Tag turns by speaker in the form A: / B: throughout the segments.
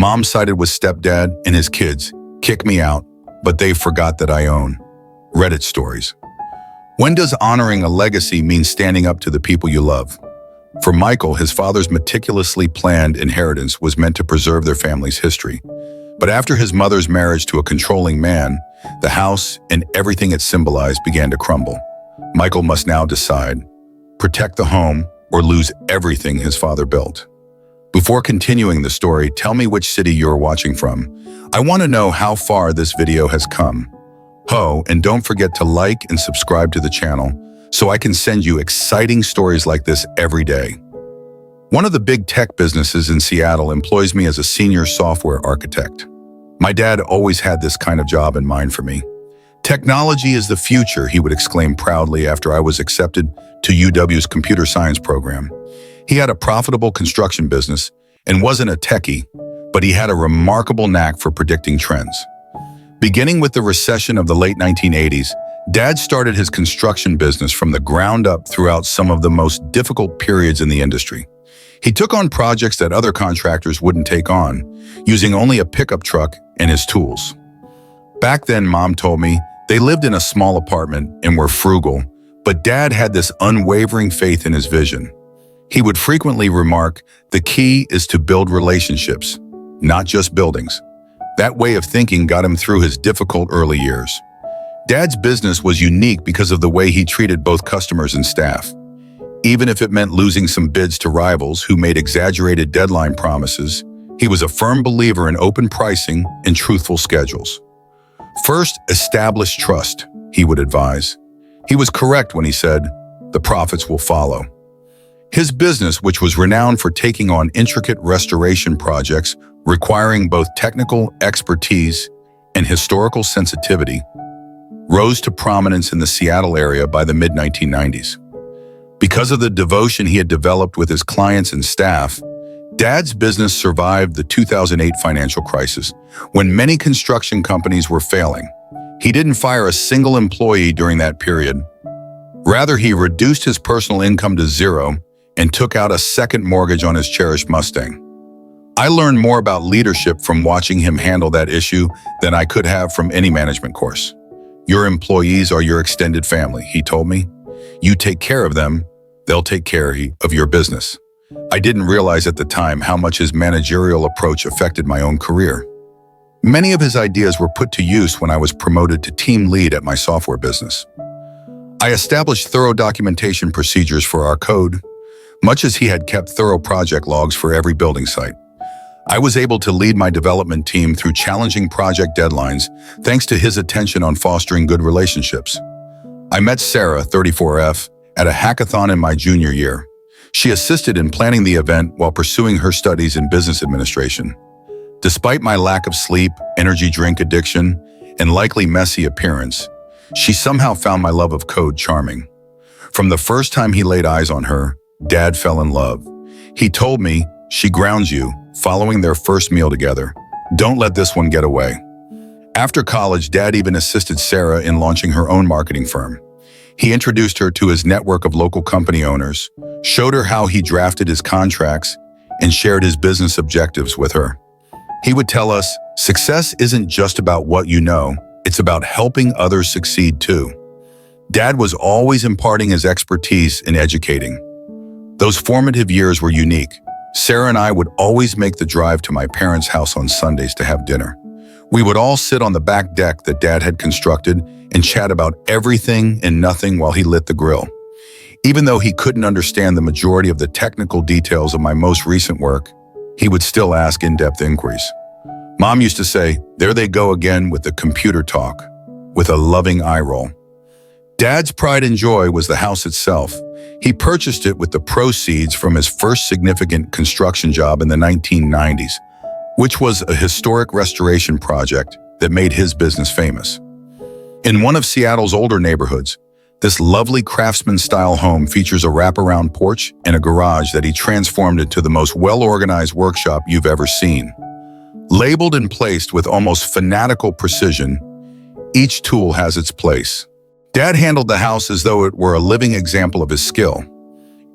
A: Mom sided with stepdad and his kids. Kick me out, but they forgot that I own. Reddit stories. When does honoring a legacy mean standing up to the people you love? For Michael, his father's meticulously planned inheritance was meant to preserve their family's history. But after his mother's marriage to a controlling man, the house and everything it symbolized began to crumble. Michael must now decide, protect the home or lose everything his father built. Before continuing the story, tell me which city you're watching from. I want to know how far this video has come. And don't forget to like and subscribe to the channel so I can send you exciting stories like this every day. One of the big tech businesses in Seattle employs me as a senior software architect. My dad always had this kind of job in mind for me. Technology is the future, he would exclaim proudly after I was accepted to UW's computer science program. He had a profitable construction business and wasn't a techie, but he had a remarkable knack for predicting trends. Beginning with the recession of the late 1980s, Dad started his construction business from the ground up throughout some of the most difficult periods in the industry. He took on projects that other contractors wouldn't take on, using only a pickup truck and his tools. Back then, Mom told me, they lived in a small apartment and were frugal, but Dad had this unwavering faith in his vision. He would frequently remark, the key is to build relationships, not just buildings. That way of thinking got him through his difficult early years. Dad's business was unique because of the way he treated both customers and staff. Even if it meant losing some bids to rivals who made exaggerated deadline promises, he was a firm believer in open pricing and truthful schedules. First, establish trust, he would advise. He was correct when he said, the profits will follow. His business, which was renowned for taking on intricate restoration projects requiring both technical expertise and historical sensitivity, rose to prominence in the Seattle area by the mid-1990s. Because of the devotion he had developed with his clients and staff, Dad's business survived the 2008 financial crisis, when many construction companies were failing. He didn't fire a single employee during that period. Rather, he reduced his personal income to zero and took out a second mortgage on his cherished Mustang. I learned more about leadership from watching him handle that issue than I could have from any management course. Your employees are your extended family, he told me. You take care of them, they'll take care of your business. I didn't realize at the time how much his managerial approach affected my own career. Many of his ideas were put to use when I was promoted to team lead at my software business. I established thorough documentation procedures for our code, much as he had kept thorough project logs for every building site. I was able to lead my development team through challenging project deadlines thanks to his attention on fostering good relationships. I met Sarah, 34F, at a hackathon in my junior year. She assisted in planning the event while pursuing her studies in business administration. Despite my lack of sleep, energy drink addiction, and likely messy appearance, she somehow found my love of code charming. From the first time he laid eyes on her, Dad fell in love. He told me, she grounds you, following their first meal together. Don't let this one get away. After college, Dad even assisted Sarah in launching her own marketing firm. He introduced her to his network of local company owners, showed her how he drafted his contracts, and shared his business objectives with her. He would tell us, success isn't just about what you know, it's about helping others succeed too. Dad was always imparting his expertise in educating. Those formative years were unique. Sarah and I would always make the drive to my parents' house on Sundays to have dinner. We would all sit on the back deck that Dad had constructed and chat about everything and nothing while he lit the grill. Even though he couldn't understand the majority of the technical details of my most recent work, he would still ask in-depth inquiries. Mom used to say, there they go again with the computer talk, with a loving eye roll. Dad's pride and joy was the house itself. He purchased it with the proceeds from his first significant construction job in the 1990s, which was a historic restoration project that made his business famous. In one of Seattle's older neighborhoods, this lovely craftsman-style home features a wraparound porch and a garage that he transformed into the most well-organized workshop you've ever seen. Labeled and placed with almost fanatical precision, each tool has its place. Dad handled the house as though it were a living example of his skill.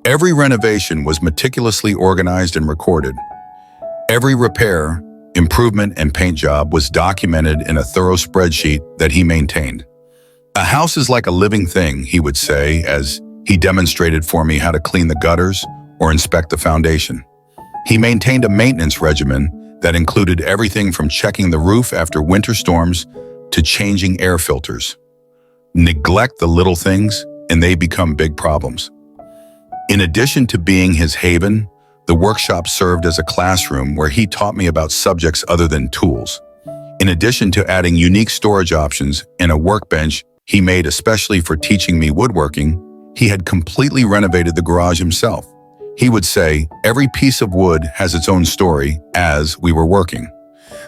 A: Every renovation was meticulously organized and recorded. Every repair improvement, and paint job was documented in a thorough spreadsheet that he maintained. "A house is like a living thing," he would say as he demonstrated for me how to clean the gutters or inspect the foundation. He maintained a maintenance regimen that included everything from checking the roof after winter storms to changing air filters. Neglect the little things, and they become big problems. In addition to being his haven, the workshop served as a classroom where he taught me about subjects other than tools. In addition to adding unique storage options and a workbench he made especially for teaching me woodworking, he had completely renovated the garage himself. He would say, "Every piece of wood has its own story," as we were working.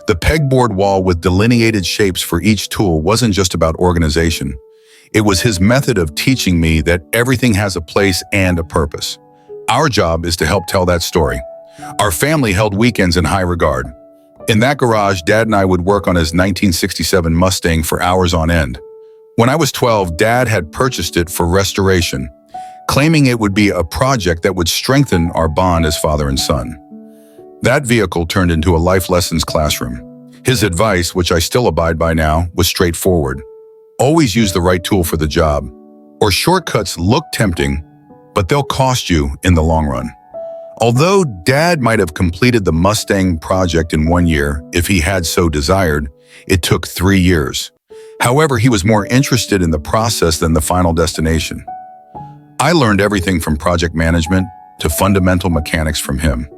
A: The pegboard wall with delineated shapes for each tool wasn't just about organization. It was his method of teaching me that everything has a place and a purpose. Our job is to help tell that story. Our family held weekends in high regard. In that garage, Dad and I would work on his 1967 Mustang for hours on end. When I was 12, Dad had purchased it for restoration, claiming it would be a project that would strengthen our bond as father and son. That vehicle turned into a life lessons classroom. His advice, which I still abide by now, was straightforward. Always use the right tool for the job, or shortcuts look tempting, but they'll cost you in the long run. Although Dad might have completed the Mustang project in 1 year if he had so desired, it took 3 years. However, he was more interested in the process than the final destination. I learned everything from project management to fundamental mechanics from him.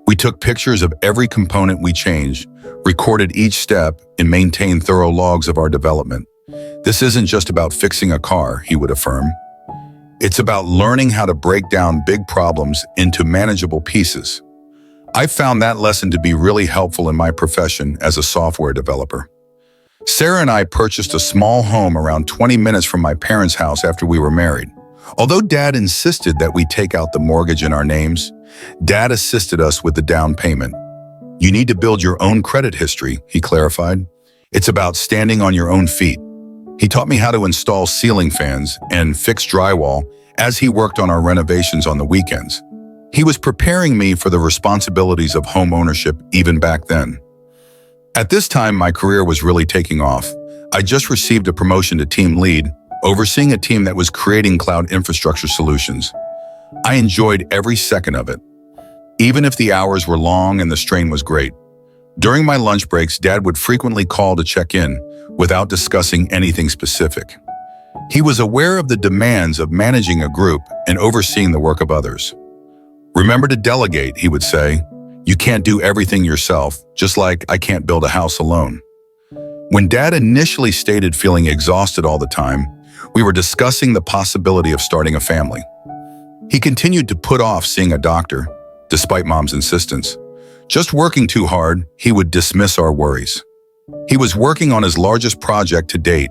A: We took pictures of every component we changed, recorded each step, and maintained thorough logs of our development. "This isn't just about fixing a car," he would affirm. "It's about learning how to break down big problems into manageable pieces." I found that lesson to be really helpful in my profession as a software developer. Sarah and I purchased a small home around 20 minutes from my parents' house after we were married. Although Dad insisted that we take out the mortgage in our names, Dad assisted us with the down payment. "You need to build your own credit history," he clarified. "It's about standing on your own feet." He taught me how to install ceiling fans and fix drywall as he worked on our renovations on the weekends. He was preparing me for the responsibilities of home ownership even back then. At this time, my career was really taking off. I just received a promotion to team lead, overseeing a team that was creating cloud infrastructure solutions. I enjoyed every second of it, even if the hours were long and the strain was great. During my lunch breaks, Dad would frequently call to check in without discussing anything specific. He was aware of the demands of managing a group and overseeing the work of others. "Remember to delegate," he would say. "You can't do everything yourself, just like I can't build a house alone." When Dad initially stated feeling exhausted all the time, we were discussing the possibility of starting a family. He continued to put off seeing a doctor, despite Mom's insistence. Just working too hard, he would dismiss our worries. He was working on his largest project to date,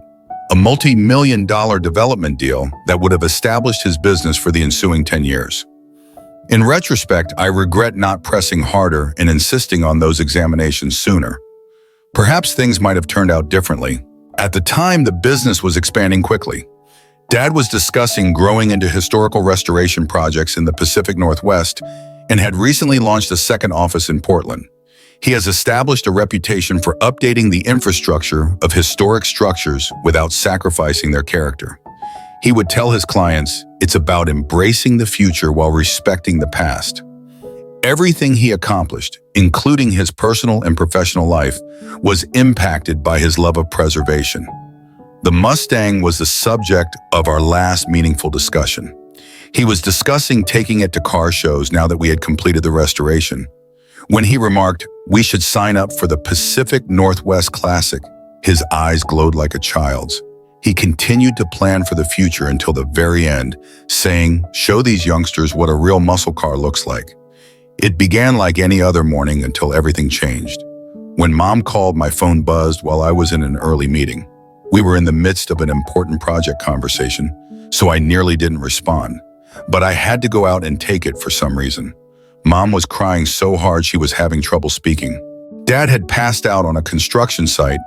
A: a multi-million-dollar development deal that would have established his business for the ensuing 10 years. In retrospect, I regret not pressing harder and insisting on those examinations sooner. Perhaps things might have turned out differently. At the time, the business was expanding quickly. Dad was discussing growing into historical restoration projects in the Pacific Northwest and had recently launched a second office in Portland. He has established a reputation for updating the infrastructure of historic structures without sacrificing their character. He would tell his clients, "It's about embracing the future while respecting the past." Everything he accomplished, including his personal and professional life, was impacted by his love of preservation. The Mustang was the subject of our last meaningful discussion. He was discussing taking it to car shows now that we had completed the restoration. When he remarked, "We should sign up for the Pacific Northwest Classic," his eyes glowed like a child's. He continued to plan for the future until the very end, saying, "Show these youngsters what a real muscle car looks like." It began like any other morning until everything changed. When Mom called, my phone buzzed while I was in an early meeting. We were in the midst of an important project conversation, so I nearly didn't respond. But I had to go out and take it for some reason. Mom was crying so hard she was having trouble speaking. Dad had passed out on a construction site.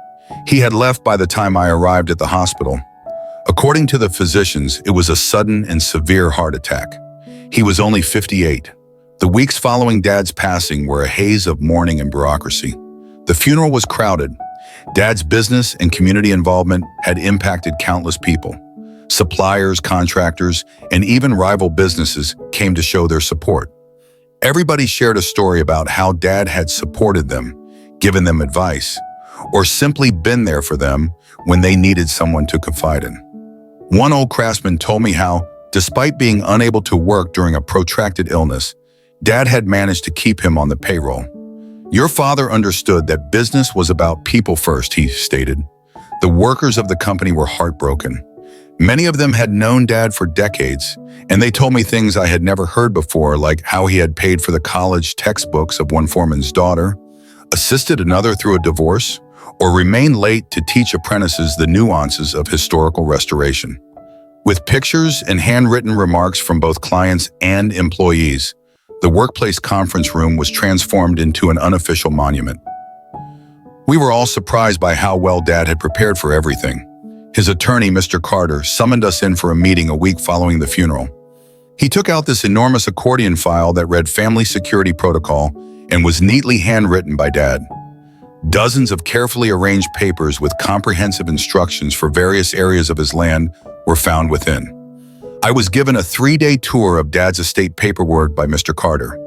A: He had left by the time I arrived at the hospital. According to the physicians, it was a sudden and severe heart attack. He was only 58. The weeks following Dad's passing were a haze of mourning and bureaucracy. The funeral was crowded. Dad's business and community involvement had impacted countless people. Suppliers, contractors, and even rival businesses came to show their support. Everybody shared a story about how Dad had supported them, given them advice, or simply been there for them when they needed someone to confide in. One old craftsman told me how, despite being unable to work during a protracted illness, Dad had managed to keep him on the payroll. "Your father understood that business was about people first," he stated. The workers of the company were heartbroken. Many of them had known Dad for decades, and they told me things I had never heard before, like how he had paid for the college textbooks of one foreman's daughter, assisted another through a divorce, or remained late to teach apprentices the nuances of historical restoration. With pictures and handwritten remarks from both clients and employees, the workplace conference room was transformed into an unofficial monument. We were all surprised by how well Dad had prepared for everything. His attorney, Mr. Carter, summoned us in for a meeting a week following the funeral. He took out this enormous accordion file that read family security protocol and was neatly handwritten by Dad. Dozens of carefully arranged papers with comprehensive instructions for various areas of his land were found within. I was given a 3-day tour of Dad's estate paperwork by Mr. Carter.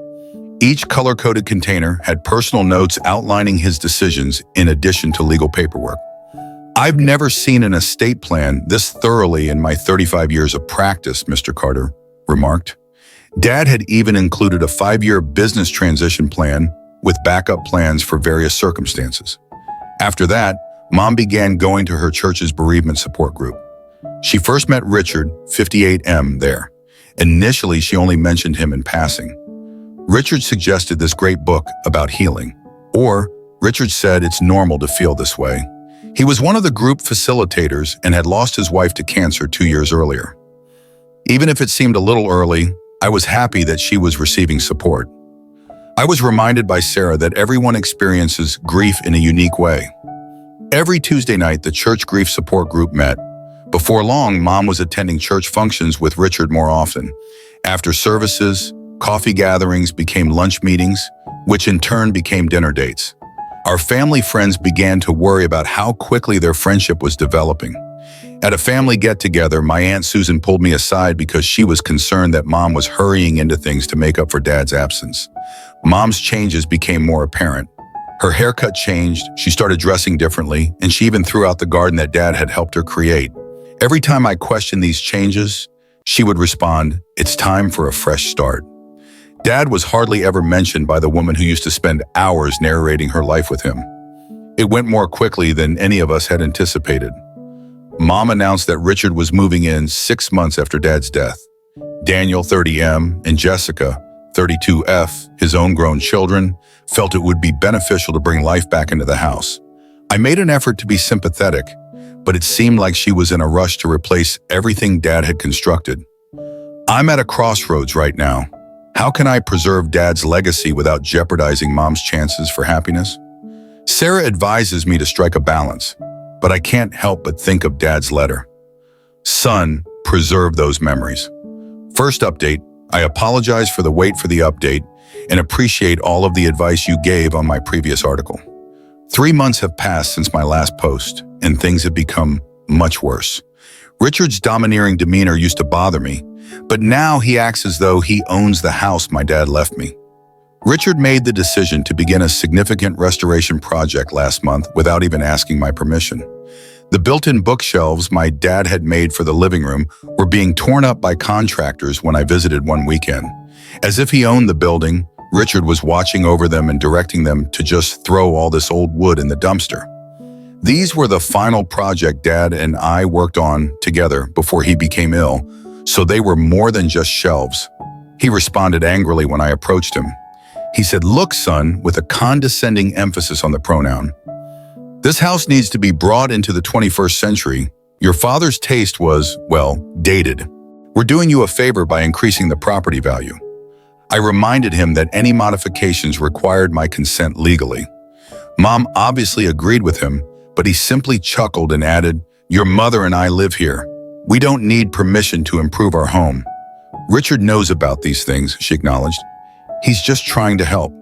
A: Each color-coded container had personal notes outlining his decisions in addition to legal paperwork. "I've never seen an estate plan this thoroughly in my 35 years of practice," Mr. Carter remarked. Dad had even included a 5-year business transition plan with backup plans for various circumstances. After that, Mom began going to her church's bereavement support group. She first met Richard, 58M, there. Initially, she only mentioned him in passing. Richard suggested this great book about healing. Or, Richard said it's normal to feel this way. He was one of the group facilitators and had lost his wife to cancer 2 years earlier. Even if it seemed a little early, I was happy that she was receiving support. I was reminded by Sarah that everyone experiences grief in a unique way. Every Tuesday night, the church grief support group met. Before long, Mom was attending church functions with Richard more often. After services, coffee gatherings became lunch meetings, which in turn became dinner dates. Our family friends began to worry about how quickly their friendship was developing. At a family get-together, my Aunt Susan pulled me aside because she was concerned that Mom was hurrying into things to make up for Dad's absence. Mom's changes became more apparent. Her haircut changed, she started dressing differently, and she even threw out the garden that Dad had helped her create. Every time I questioned these changes, she would respond, "It's time for a fresh start." Dad was hardly ever mentioned by the woman who used to spend hours narrating her life with him. It went more quickly than any of us had anticipated. Mom announced that Richard was moving in 6 months after Dad's death. Daniel, 30M, and Jessica, 32F, his own grown children, felt it would be beneficial to bring life back into the house. I made an effort to be sympathetic, but it seemed like she was in a rush to replace everything Dad had constructed. "I'm at a crossroads right now. How can I preserve Dad's legacy without jeopardizing Mom's chances for happiness?" Sarah advises me to strike a balance, but I can't help but think of Dad's letter. "Son, preserve those memories." First update, I apologize for the wait for the update and appreciate all of the advice you gave on my previous article. 3 months have passed since my last post, and things have become much worse. Richard's domineering demeanor used to bother me, but now he acts as though he owns the house my dad left me. Richard made the decision to begin a significant restoration project last month without even asking my permission. The built-in bookshelves my dad had made for the living room were being torn up by contractors when I visited one weekend. As if he owned the building, Richard was watching over them and directing them to just throw all this old wood in the dumpster. These were the final project Dad and I worked on together before he became ill, so they were more than just shelves. He responded angrily when I approached him. He said, "Look, son," with a condescending emphasis on the pronoun. "This house needs to be brought into the 21st century. Your father's taste was, well, dated. We're doing you a favor by increasing the property value." I reminded him that any modifications required my consent legally. Mom obviously agreed with him, but he simply chuckled and added, "Your mother and I live here. We don't need permission to improve our home." "Richard knows about these things," she acknowledged. "He's just trying to help."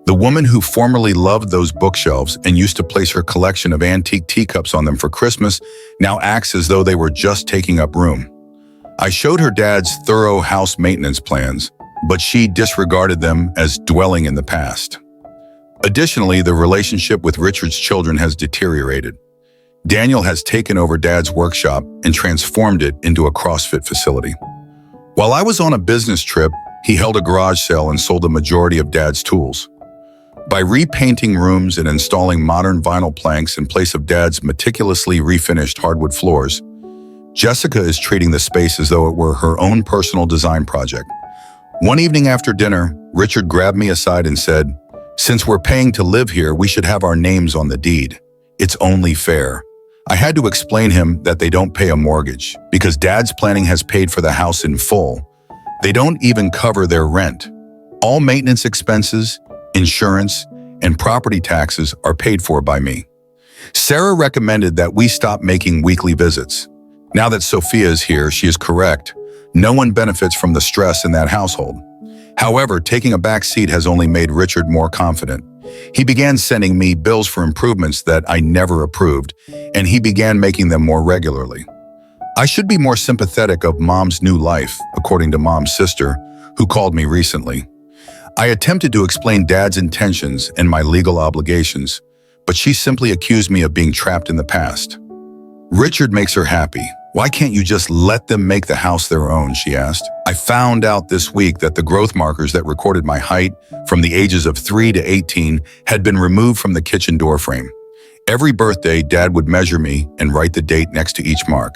A: The woman who formerly loved those bookshelves and used to place her collection of antique teacups on them for Christmas now acts as though they were just taking up room. I showed her Dad's thorough house maintenance plans, but she disregarded them as dwelling in the past. Additionally, the relationship with Richard's children has deteriorated. Daniel has taken over Dad's workshop and transformed it into a CrossFit facility. While I was on a business trip, he held a garage sale and sold the majority of Dad's tools. By repainting rooms and installing modern vinyl planks in place of Dad's meticulously refinished hardwood floors, Jessica is treating the space as though it were her own personal design project. One evening after dinner, Richard grabbed me aside and said, "Since we're paying to live here, we should have our names on the deed. It's only fair." I had to explain him that they don't pay a mortgage because Dad's planning has paid for the house in full. They don't even cover their rent. All maintenance expenses, insurance, and property taxes are paid for by me. Sarah recommended that we stop making weekly visits. Now that Sophia is here, she is correct. No one benefits from the stress in that household. However, taking a back seat has only made Richard more confident. He began sending me bills for improvements that I never approved, and he began making them more regularly. I should be more sympathetic of Mom's new life, according to Mom's sister, who called me recently. I attempted to explain Dad's intentions and my legal obligations, but she simply accused me of being trapped in the past. Richard makes her happy. "Why can't you just let them make the house their own?" she asked. I found out this week that the growth markers that recorded my height from the ages of 3 to 18 had been removed from the kitchen door frame. Every birthday, Dad would measure me and write the date next to each mark.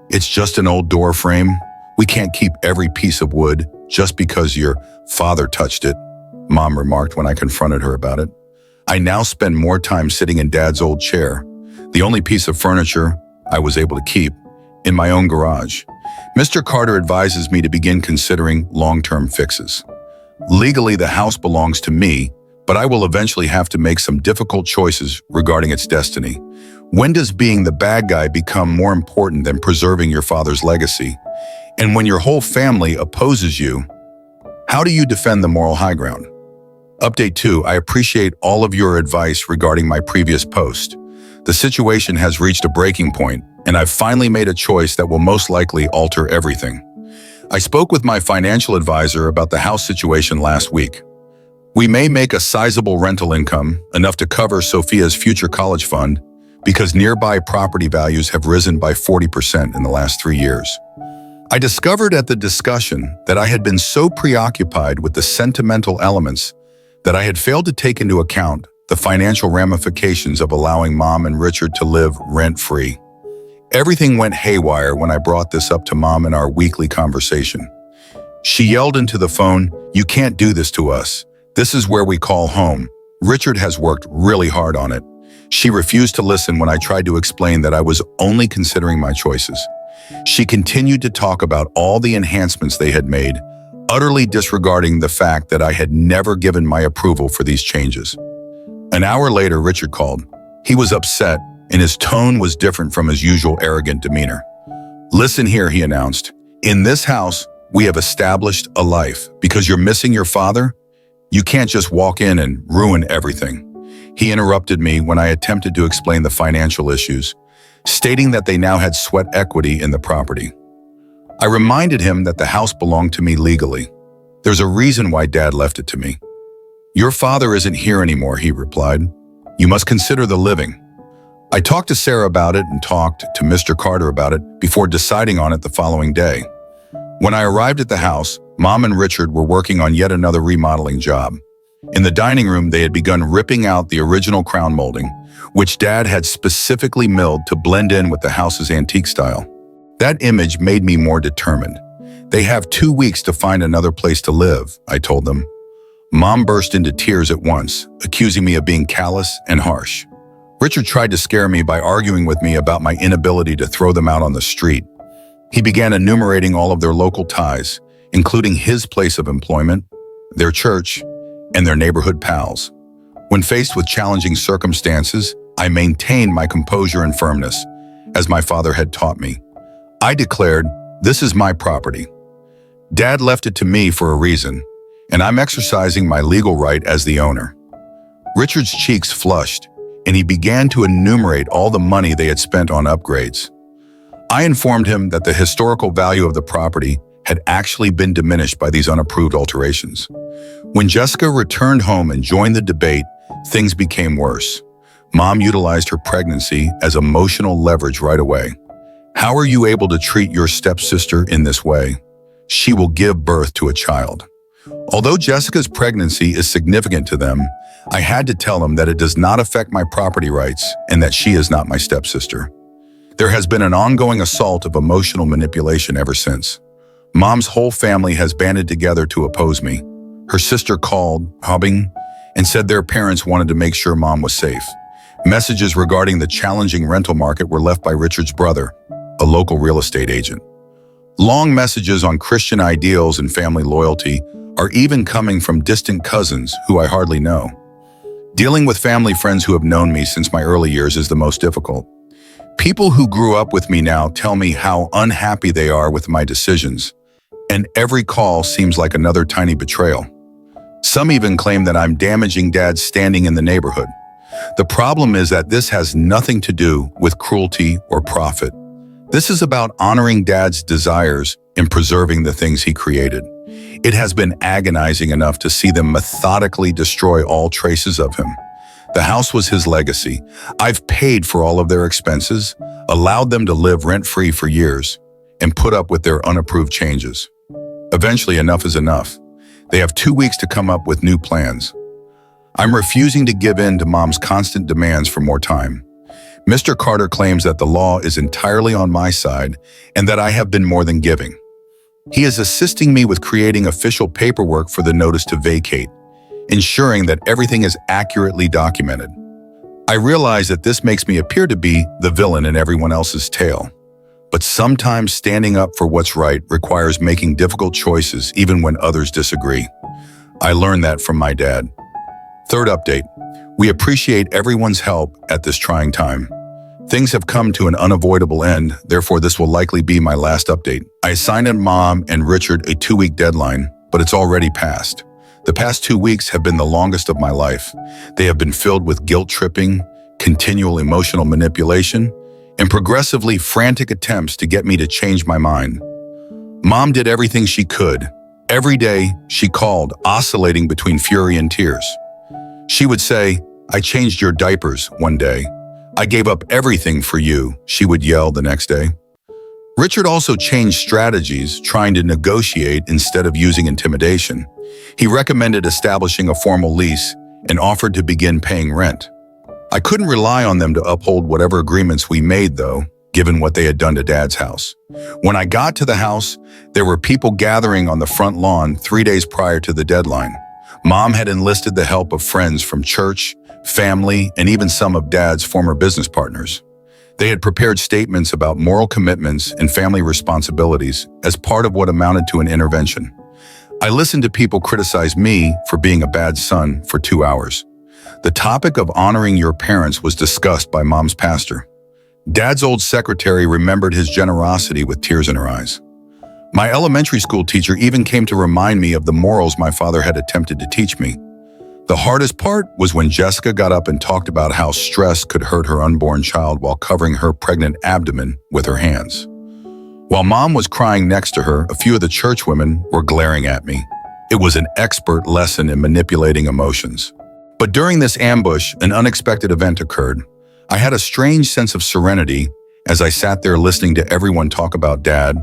A: "It's just an old door frame. We can't keep every piece of wood just because your father touched it," Mom remarked when I confronted her about it. I now spend more time sitting in Dad's old chair, the only piece of furniture I was able to keep, in my own garage. Mr. Carter advises me to begin considering long-term fixes. Legally, the house belongs to me, but I will eventually have to make some difficult choices regarding its destiny. When does being the bad guy become more important than preserving your father's legacy? And when your whole family opposes you, how do you defend the moral high ground? Update 2, I appreciate all of your advice regarding my previous post. The situation has reached a breaking point, and I've finally made a choice that will most likely alter everything. I spoke with my financial advisor about the house situation last week. We may make a sizable rental income, enough to cover Sophia's future college fund, because nearby property values have risen by 40% in the last 3 years. I discovered at the discussion that I had been so preoccupied with the sentimental elements that I had failed to take into account the financial ramifications of allowing Mom and Richard to live rent-free. Everything went haywire when I brought this up to Mom in our weekly conversation. She yelled into the phone, "You can't do this to us. This is where we call home. Richard has worked really hard on it." She refused to listen when I tried to explain that I was only considering my choices. She continued to talk about all the enhancements they had made, utterly disregarding the fact that I had never given my approval for these changes. An hour later, Richard called. He was upset, and his tone was different from his usual arrogant demeanor. "Listen here," he announced. "In this house, we have established a life. Because you're missing your father, you can't just walk in and ruin everything." He interrupted me when I attempted to explain the financial issues, stating that they now had sweat equity in the property. I reminded him that the house belonged to me legally. "There's a reason why Dad left it to me." "Your father isn't here anymore," he replied. "You must consider the living." I talked to Sarah about it and talked to Mr. Carter about it before deciding on it the following day. When I arrived at the house, Mom and Richard were working on yet another remodeling job. In the dining room, they had begun ripping out the original crown molding, which Dad had specifically milled to blend in with the house's antique style. That image made me more determined. "They have 2 weeks to find another place to live," I told them. Mom burst into tears at once, accusing me of being callous and harsh. Richard tried to scare me by arguing with me about my inability to throw them out on the street. He began enumerating all of their local ties, including his place of employment, their church, and their neighborhood pals. When faced with challenging circumstances, I maintained my composure and firmness, as my father had taught me. I declared, "This is my property. Dad left it to me for a reason, and I'm exercising my legal right as the owner. Richard's cheeks flushed, and he began to enumerate all the money they had spent on upgrades. I informed him that the historical value of the property had actually been diminished by these unapproved alterations. When Jessica returned home and joined the debate, things became worse. Mom utilized her pregnancy as emotional leverage right away. "How are you able to treat your stepsister in this way? She will give birth to a child." Although Jessica's pregnancy is significant to them, I had to tell them that it does not affect my property rights and that she is not my stepsister. There has been an ongoing assault of emotional manipulation ever since. Mom's whole family has banded together to oppose me. Her sister called, sobbing, and said their parents wanted to make sure Mom was safe. Messages regarding the challenging rental market were left by Richard's brother, a local real estate agent. Long messages on Christian ideals and family loyalty are even coming from distant cousins who I hardly know. Dealing with family friends who have known me since my early years is the most difficult. People who grew up with me now tell me how unhappy they are with my decisions, and every call seems like another tiny betrayal. Some even claim that I'm damaging Dad's standing in the neighborhood. The problem is that this has nothing to do with cruelty or profit. This is about honoring Dad's desires and preserving the things he created. It has been agonizing enough to see them methodically destroy all traces of him. The house was his legacy. I've paid for all of their expenses, allowed them to live rent-free for years, and put up with their unapproved changes. Eventually, enough is enough. They have 2 weeks to come up with new plans. I'm refusing to give in to Mom's constant demands for more time. Mr. Carter claims that the law is entirely on my side and that I have been more than giving. He is assisting me with creating official paperwork for the notice to vacate, ensuring that everything is accurately documented. I realize that this makes me appear to be the villain in everyone else's tale. But sometimes standing up for what's right requires making difficult choices even when others disagree. I learned that from my dad. Third update. We appreciate everyone's help at this trying time. Things have come to an unavoidable end, therefore this will likely be my last update. I assigned Mom and Richard a 2-week deadline, but it's already passed. The past 2 weeks have been the longest of my life. They have been filled with guilt-tripping, continual emotional manipulation, and progressively frantic attempts to get me to change my mind. Mom did everything she could. Every day, she called, oscillating between fury and tears. She would say, "I changed your diapers," one day. "I gave up everything for you," she would yell the next day. Richard also changed strategies, trying to negotiate instead of using intimidation. He recommended establishing a formal lease and offered to begin paying rent. I couldn't rely on them to uphold whatever agreements we made, though, given what they had done to Dad's house. When I got to the house, there were people gathering on the front lawn 3 days prior to the deadline. Mom had enlisted the help of friends from church, family, and even some of Dad's former business partners. They had prepared statements about moral commitments and family responsibilities as part of what amounted to an intervention. I listened to people criticize me for being a bad son for 2 hours. The topic of honoring your parents was discussed by Mom's pastor. Dad's old secretary remembered his generosity with tears in her eyes. My elementary school teacher even came to remind me of the morals my father had attempted to teach me. The hardest part was when Jessica got up and talked about how stress could hurt her unborn child while covering her pregnant abdomen with her hands. While Mom was crying next to her, a few of the church women were glaring at me. It was an expert lesson in manipulating emotions. But during this ambush, an unexpected event occurred. I had a strange sense of serenity as I sat there listening to everyone talk about Dad,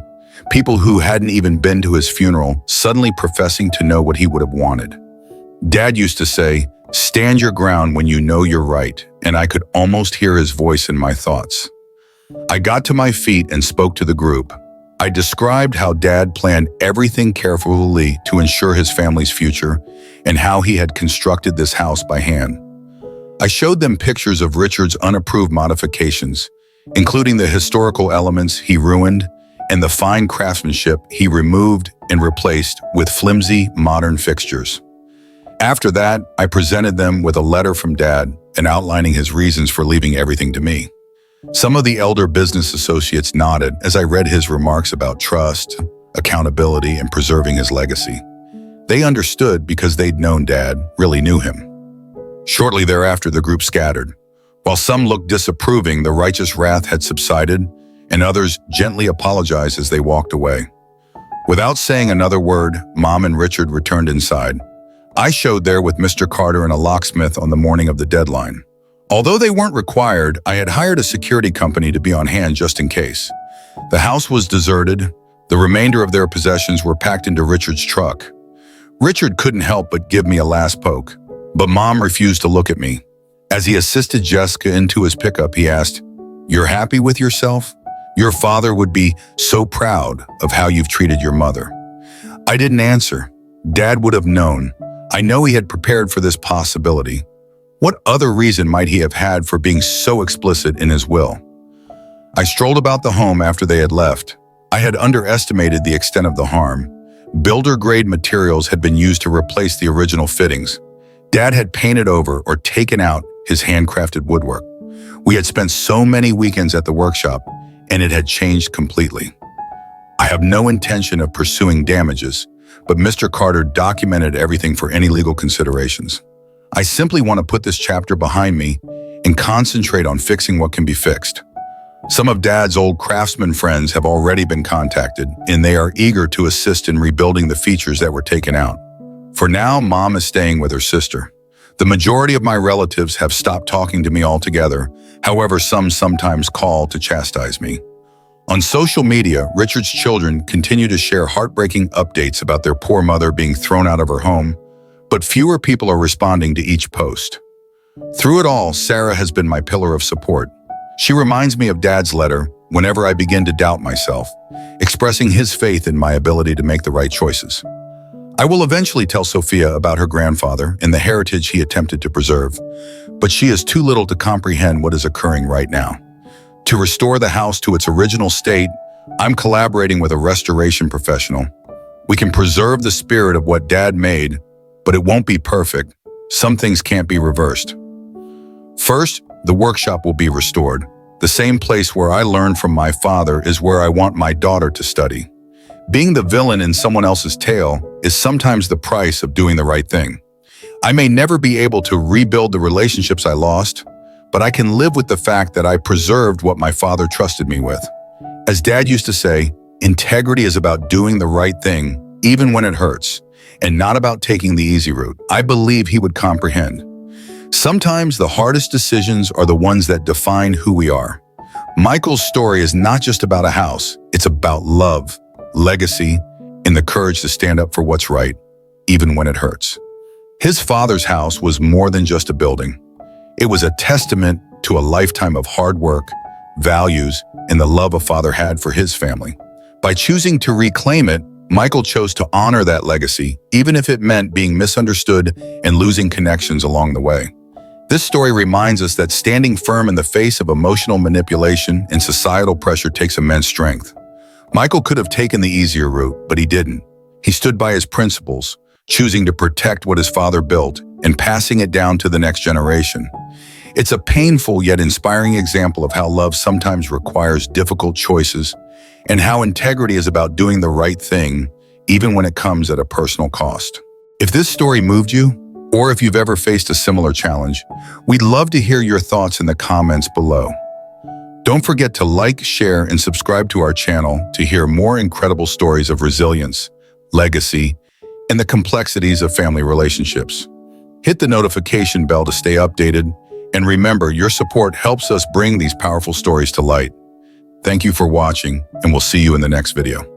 A: people who hadn't even been to his funeral suddenly professing to know what he would have wanted. Dad used to say, "Stand your ground when you know you're right," and I could almost hear his voice in my thoughts. I got to my feet and spoke to the group. I described how Dad planned everything carefully to ensure his family's future and how he had constructed this house by hand. I showed them pictures of Richard's unapproved modifications, including the historical elements he ruined and the fine craftsmanship he removed and replaced with flimsy, modern fixtures. After that, I presented them with a letter from Dad and outlining his reasons for leaving everything to me. Some of the elder business associates nodded as I read his remarks about trust, accountability, and preserving his legacy. They understood because they'd known Dad, really knew him. Shortly thereafter, the group scattered. While some looked disapproving, the righteous wrath had subsided, and others gently apologized as they walked away. Without saying another word, Mom and Richard returned inside. I showed there with Mr. Carter and a locksmith on the morning of the deadline. Although they weren't required, I had hired a security company to be on hand just in case. The house was deserted. The remainder of their possessions were packed into Richard's truck. Richard couldn't help but give me a last poke, but Mom refused to look at me. As he assisted Jessica into his pickup, he asked, "You're happy with yourself? Your father would be so proud of how you've treated your mother." I didn't answer. Dad would have known. I know he had prepared for this possibility. What other reason might he have had for being so explicit in his will? I strolled about the home after they had left. I had underestimated the extent of the harm. Builder-grade materials had been used to replace the original fittings. Dad had painted over or taken out his handcrafted woodwork. We had spent so many weekends at the workshop, and it had changed completely. I have no intention of pursuing damages, but Mr. Carter documented everything for any legal considerations. I simply want to put this chapter behind me and concentrate on fixing what can be fixed. Some of Dad's old craftsman friends have already been contacted, and they are eager to assist in rebuilding the features that were taken out. For now, Mom is staying with her sister. The majority of my relatives have stopped talking to me altogether. However, some sometimes call to chastise me. On social media, Richard's children continue to share heartbreaking updates about their poor mother being thrown out of her home, but fewer people are responding to each post. Through it all, Sarah has been my pillar of support. She reminds me of Dad's letter whenever I begin to doubt myself, expressing his faith in my ability to make the right choices. I will eventually tell Sophia about her grandfather and the heritage he attempted to preserve, but she is too little to comprehend what is occurring right now. To restore the house to its original state, I'm collaborating with a restoration professional. We can preserve the spirit of what Dad made, but it won't be perfect. Some things can't be reversed. First, the workshop will be restored. The same place where I learned from my father is where I want my daughter to study. Being the villain in someone else's tale is sometimes the price of doing the right thing. I may never be able to rebuild the relationships I lost, but I can live with the fact that I preserved what my father trusted me with. As Dad used to say, integrity is about doing the right thing, even when it hurts, and not about taking the easy route. I believe he would comprehend. Sometimes the hardest decisions are the ones that define who we are. Michael's story is not just about a house, it's about love, legacy, and the courage to stand up for what's right, even when it hurts. His father's house was more than just a building. It was a testament to a lifetime of hard work, values, and the love a father had for his family. By choosing to reclaim it, Michael chose to honor that legacy, even if it meant being misunderstood and losing connections along the way. This story reminds us that standing firm in the face of emotional manipulation and societal pressure takes immense strength. Michael could have taken the easier route, but he didn't. He stood by his principles, choosing to protect what his father built and passing it down to the next generation. It's a painful yet inspiring example of how love sometimes requires difficult choices and how integrity is about doing the right thing, even when it comes at a personal cost. If this story moved you, or if you've ever faced a similar challenge, we'd love to hear your thoughts in the comments below. Don't forget to like, share, and subscribe to our channel to hear more incredible stories of resilience, legacy, and the complexities of family relationships. Hit the notification bell to stay updated, and remember, your support helps us bring these powerful stories to light. Thank you for watching, and we'll see you in the next video.